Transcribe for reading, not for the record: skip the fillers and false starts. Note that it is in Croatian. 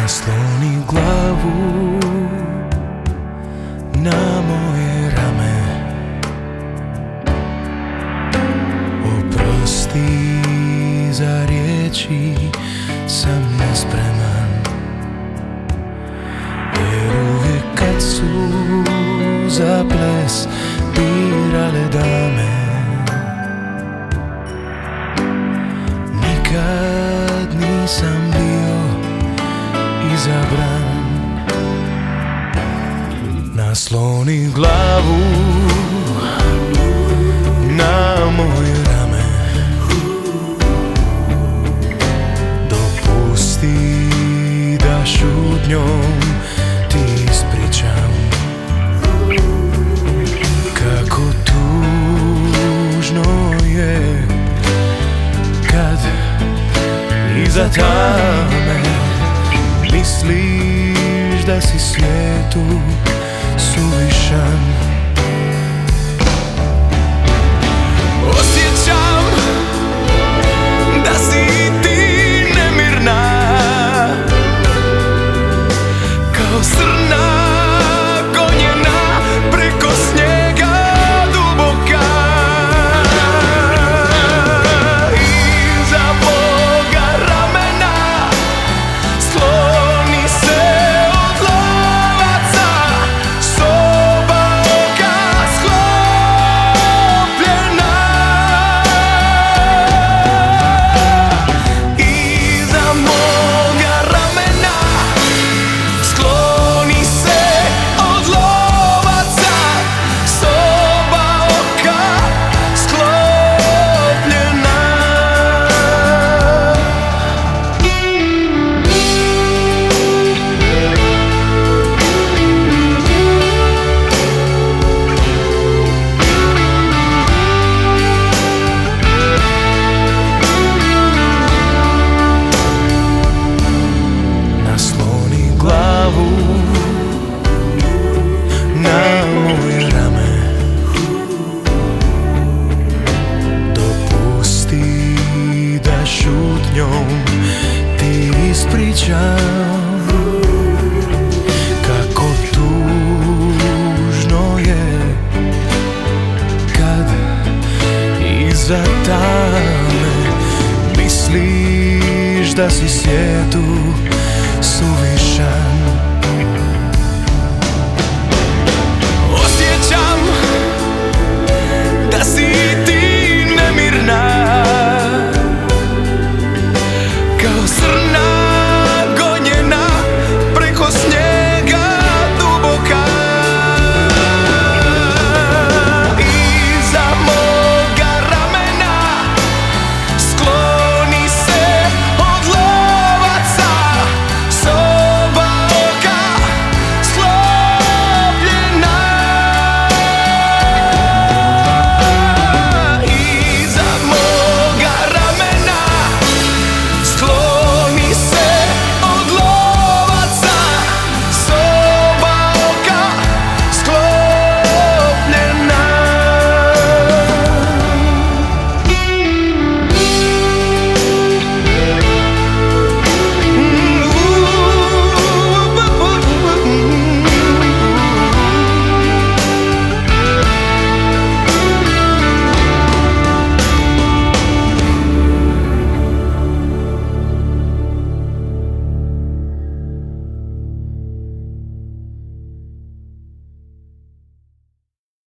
Nasloni glavu na moje rame, oprosti za riječi, sam nespreman, jer uvijek kad su za ples birale dame, nikad nisam bio izabran. Nasloni glavu na moje rame, dopusti da šutnjom ti ispričam kako tužno je kad iza tame misliš da si svijetu suvišan. Osjećam da si ti nemirna, kao srna gonjena preko snijega duboka. Iza moga ramena skloni se od lovaca, soba oka sklopljena. Iza moga ramena skloni se od lovaca, soba oka sklopljena. Nasloni glavu na moje rame, dopusti da šutnjom ti ispričam kako tužno je kad iza tame misliš da si svijetu